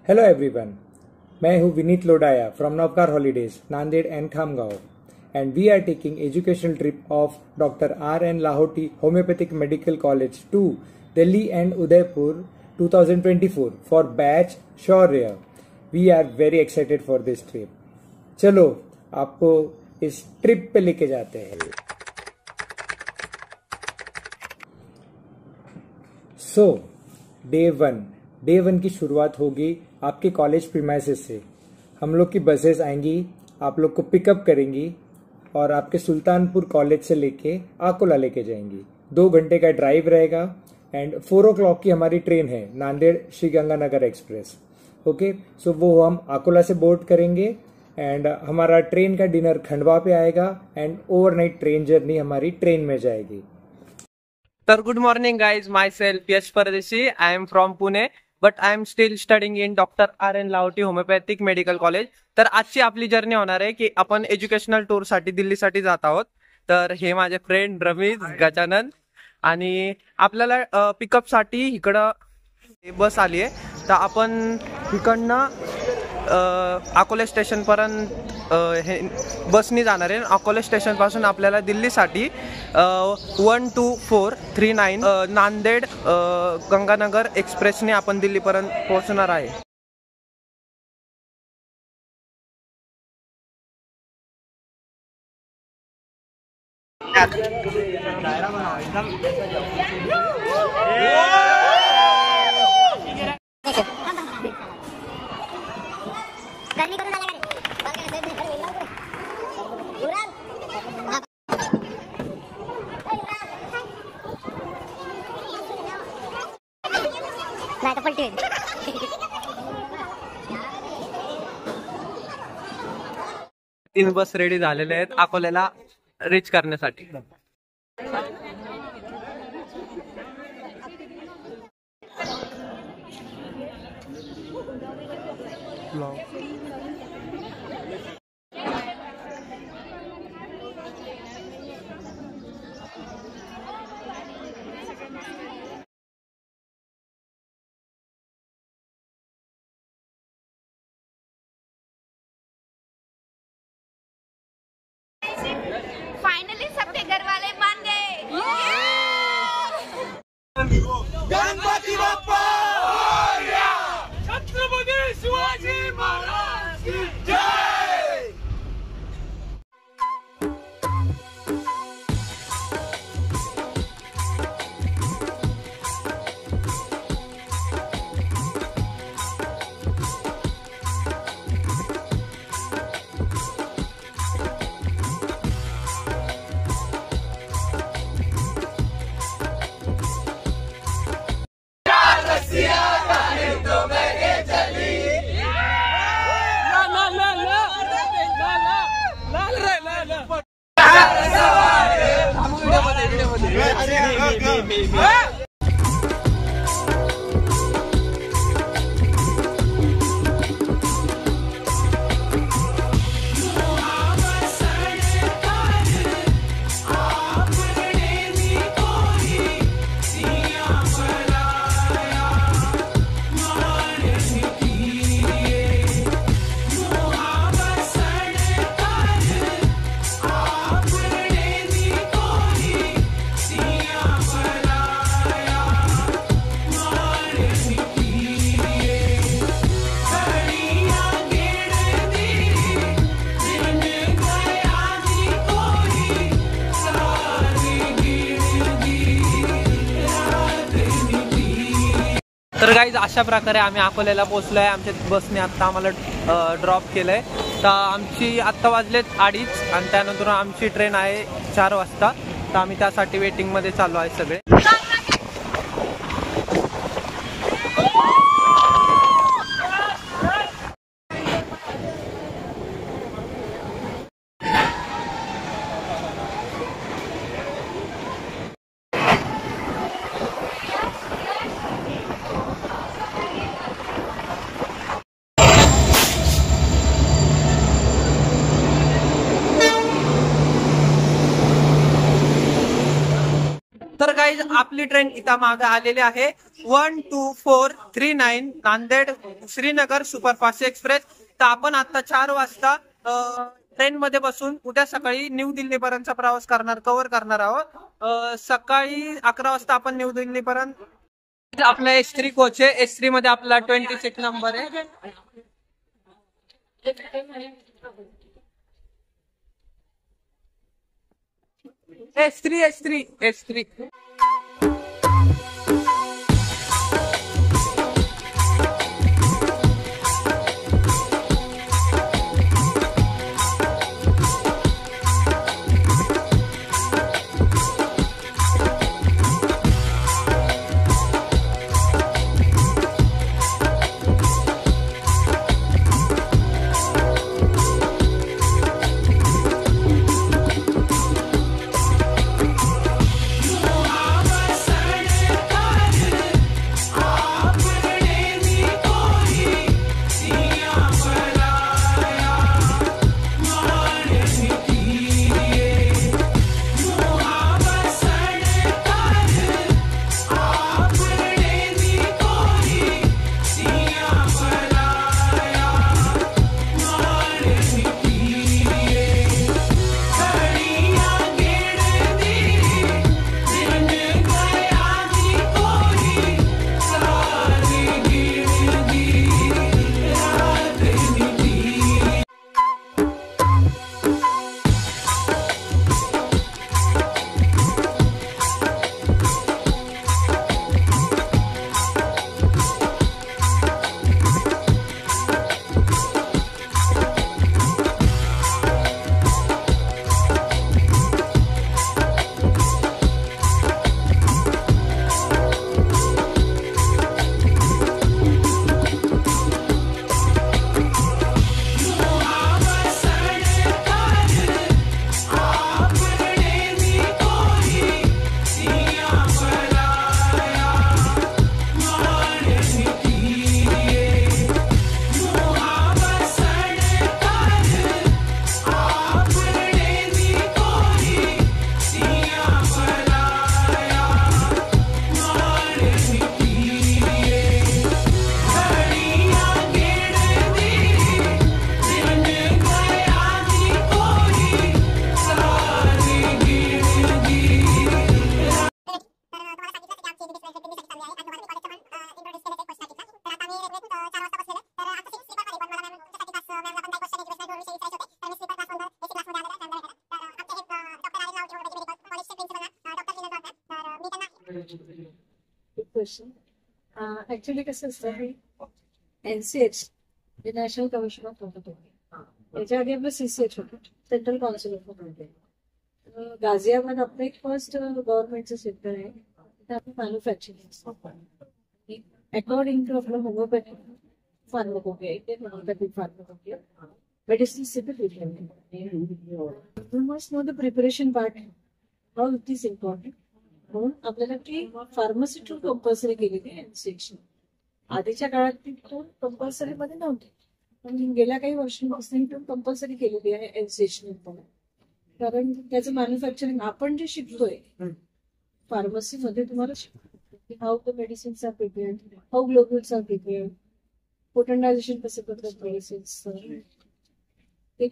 Hello everyone, मैं हूँ Vineet Lodaya from Navkar holidays Nanded and Khamgaon and we are taking educational trip of doctor R.N. Lahoti homeopathic medical college to Delhi and Udaipur 2024 for batch Shaurya. We are very excited for this trip. चलो आपको इस trip पे लेके जाते हैं। सो day one की शुरुआत होगी आपके कॉलेज प्रीमाइसेस से। हम लोग की बसेस आएंगी, आप लोग को पिकअप करेंगी और आपके सुल्तानपुर कॉलेज से लेके आकोला लेके जाएंगी। 2 घंटे का ड्राइव रहेगा एंड 4 o'clock की हमारी ट्रेन है नांदेड़ श्री गंगानगर एक्सप्रेस। ओके, सो वो हम आकोला से बोर्ड करेंगे एंड हमारा ट्रेन का डिनर खंडवा पे आएगा एंड ओवरनाइट ट्रेन जर्नी हमारी ट्रेन में जाएगी। तर good morning guys, myself Yash Pardeshi. I am from Pune but I am still studying in doctor R.N. Lahoti homeopathic medical college. तर आजची आपली जर्नी होणार आहे की आपण एज्युकेशनल टूर साठी दिल्लीसाठी जात आहोत. तर हे माझे फ्रेंड रमेश, गजानन आणि आपल्याला पिकअप साठी इकडं बस आली आहे. तर आपण इकडनं अकोले स्टेशन पर्यंत बसनी जाणार आहे. अकोले स्टेशन पासून आपल्याला दिल्लीसाठी 12439 नांदेड गंगानगर एक्सप्रेसने आपण दिल्लीपर्यंत पोहोचणार आहे. तीन बस रेडी झालेले आहेत अकोल्याला रीच करण्यासाठी. फाइनली सबके घर वाले मान गए. गणपती बाप्पा मोरया, छत्रपती शिवाजी महाराज की जय. तर गाईज अशा प्रकारे आम्ही अकोल्याला पोहोचलोय. आमच्या बसने आता आम्हाला ड्रॉप केलंय. तर आमची आत्ता वाजलेत 2:30 आणि त्यानंतर आमची ट्रेन आहे 4 वाजता. तर आम्ही त्यासाठी वेटिंग मध्ये चालू आहे सगळे. गाईज आपली ट्रेन इथं मागे आलेली आहे 12439 नांदेड श्रीनगर सुपरफास्ट एक्सप्रेस. तर आपण आता 4 वाजता ट्रेन मध्ये बसून उद्या सकाळी न्यू दिल्ली पर्यंतचा प्रवास कव्हर करणार आहोत. सकाळी 11 वाजता आपण न्यू दिल्ली पर्यंत आपला S3 कोच आहे. S3 मध्ये आपला 26 नंबर आहे. S3 Good question. Actually, कसं असतं NCH national commission of photography, याच्या आधी आपलं CCH होतं, central council of photography. Ghaziabad आपलं एक फर्स्ट गव्हर्नमेंटचं सेक्टर आहे, तिथे आपलं मॅन्युफॅक्चरिंग असतं. अकॉर्डिंग टू आपलं होमिओपॅथिक फार्मकोपी आहे, ते homeopathic pharmacopoeia medicine you must know the preparation part, how it is important. म्हणून आपल्याला ती फार्मसी टू कंपल्सरी केलेली आहे NCH. आधीच्या काळात ती कंपल्सरी मध्ये नव्हती, पण गेल्या काही वर्षांपासून ही कंपल्सरी केलेली आहे NCH ने. कारण त्याचं मॅन्युफॅक्चरिंग आपण जे शिकतोय फार्मसीमध्ये, तुम्हाला शिकतो how the medicines are prepared, how globules are prepared, potentization कसं करतात मेडिसिन्स, ते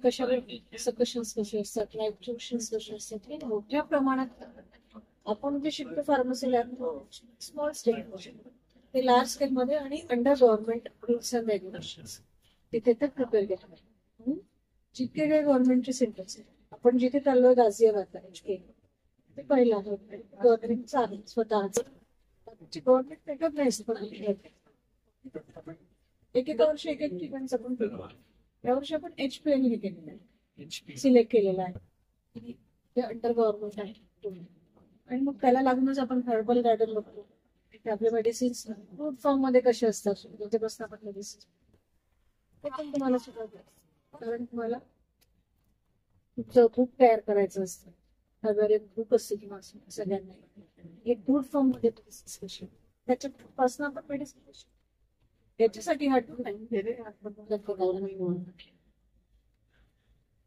सकशन्स कसे असतात, नायट्रोशन्स कसे असतात, हे मोठ्या प्रमाणात आपण जे शिकतो फार्मसी लॅब स्मॉल स्केल, ते लार्ज स्केल मध्ये आणि under government rules and regulations तिथे तर प्रिपेअर केलं. जितके काही गव्हर्नमेंटचे सेंटर्स आहेत, आपण जिथे चाललोय गाझियाबादला HK, ते पहिला गव्हर्नमेंटचं आहे स्वतःच. गव्हर्नमेंट रेकॉग्नाइज पण एकेका वर्षी एक एक ठिकाणचं आपण केलं. यावर्षी आपण HPL हे केलेलं आहे, सिलेक्ट केलेलं आहे, ते अंडर गव्हर्नमेंट आहे. आणि मग त्याला लागूनच आपण हर्बल गार्डन बघतो, आपले मेडिसिन्स फ्रूट फॉर्म मध्ये कसे असतात, त्याच्यापासून आपण मेडिसिन्स ते पण तुम्हाला शिकवतात. कारण तुम्हाला तुमचं बुक तयार करायचं असतं, हरभरे बुक असते किंवा सगळ्यांना एक फ्रूट फॉर्म मध्ये कसे, त्याच्यापासून आपण मेडिसिन याच्यासाठी हा टूल आहे.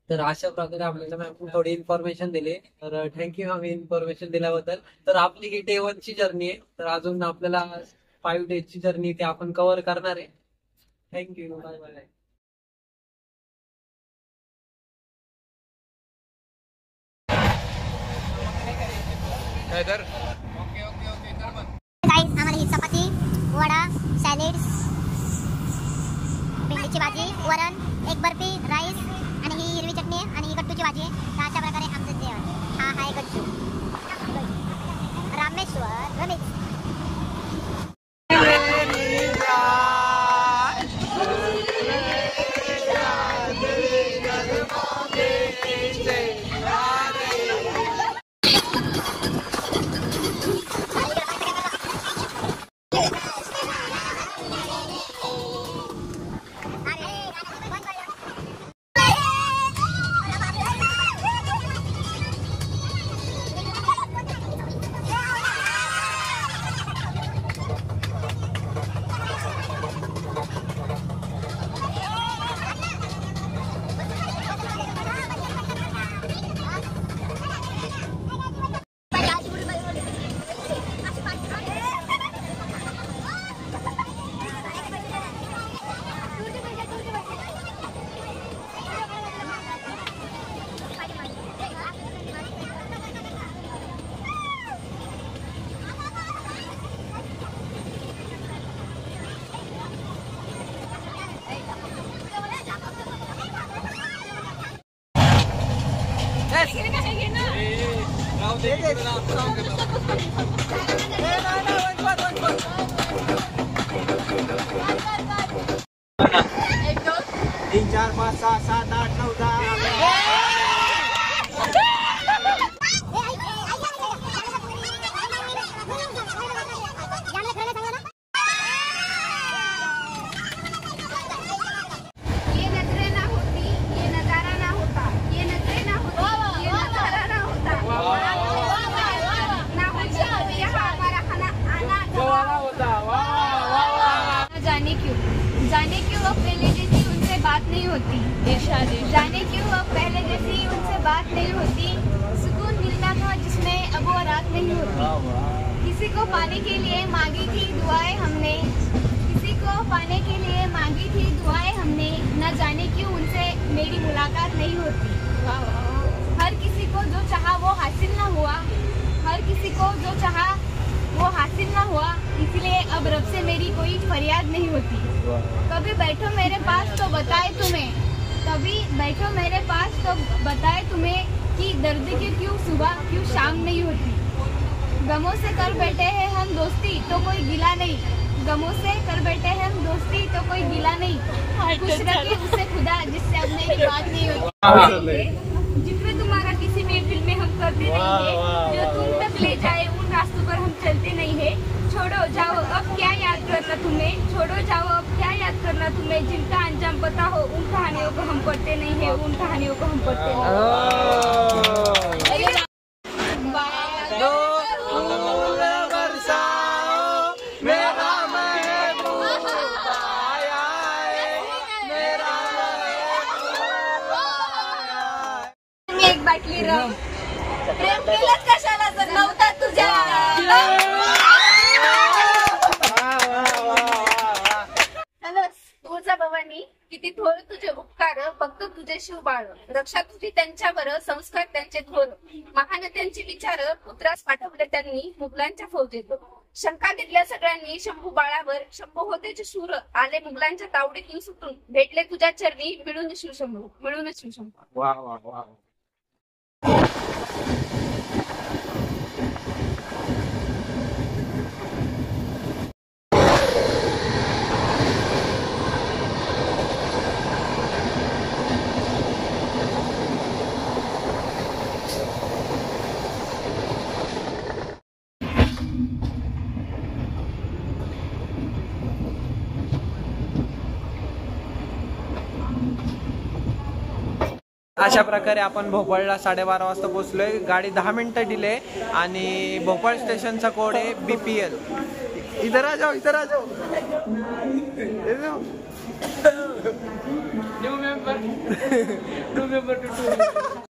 तर अशा प्रकारे आपल्याला मॅम थोडी इन्फॉर्मेशन दिली, तर थँक्यू आम्ही इन्फॉर्मेशन दिल्याबद्दल. तर आपली ही डे 1 ची जर्नी आहे, तर अजून आपल्याला 5 डेजची जर्नी ती आपण कव्हर करणार आहे. Thank you, bye bye. आम्हाला ही चपाती, वडा, सॅलेड्स, भेंडीची भाजी, वरण, एक बर्फी, राईस आणि ही हिरवी चटणी आणि ही गट्टूची भाजी आहे. तर अशा प्रकारे आमचं जेवण. हा आहे गट्टू. रामेश्वर रमेश. जाने क्यों अब पहले जैसी उनसे बात नहीं होती, जाने क्यों अब पहले जैसी उनसे बात नहीं होती, सुकून मिलता था जिसमें अब वो रात नहीं होती. किसी को पाने के लिए मांगी थी दुआएं हमने, किसी को पाने के लिए मांगी थी दुआएं हमने, न जाने क्यों उनसे मेरी मुलाकात नहीं होती. हर किसी को जो चाहा वो हासिल न हुआ, हर किसी को जो चाहा वो हासिल न हुआ, इसलिए अब रब से मेरी कोई फरियाद नहीं होती. कभी बैठो मेरे पास तो बताए तुम्हें, कभी बैठो मेरे पास तो बताए तुम्हें कि दर्द की क्यों सुबह क्यों शाम नहीं होती. गमों से कर बैठे हैं हम दोस्ती तो कोई गिला नहीं, गमों से कर बैठे हैं हम दोस्ती तो कोई गिला नहीं, खुश रखे उसे खुदा जिससे अब मेरी बात नहीं होती. जिक्र तुम्हारा किसी महफिल में हम करते नहीं है, जो तुम तक ले जाए उन रास्तों पर हम चलते नहीं है. छोड़ो जाओ अब क्या याद करना तुम्हें, छोड़ो जाओ अब क्या याद करना तुम्हें, जिनका अंजाम पता हो उन कहानियों को हम पढ़ते नहीं है, उन कहानियों को हम पढ़ते नहीं. एक बाटली रम प्रेम केलंच कशाला जर नव्हता तुझ्या. तुळजा भवानी किती थोर तुझे उपकार, फक्त तुझे शिव बाळ, रक्षा तुझी त्यांच्यावर, संस्कार त्यांचे थोर, महान त्यांचे विचार, पुत्रास पाठवले त्यांनी मुघलांच्या फौजेत. शंका दिल्या सगळ्यांनी शंभू बाळावर, शंभू होते जे शूर, आले मुघलांच्या तावडीतून सुटून, भेटले तुझ्या चरणी, मिळून शिवशंभू, मिळून शिवशंभू. वा वा वा. अशा प्रकारे आपण भोपाळला 12:30 वाजता पोहोचलोय. गाडी 10 मिनिटं डिले आणि भोपाळ स्टेशनचा कोड आहे BPL. इधर आ जाओ, इधर आ जाओ. New member to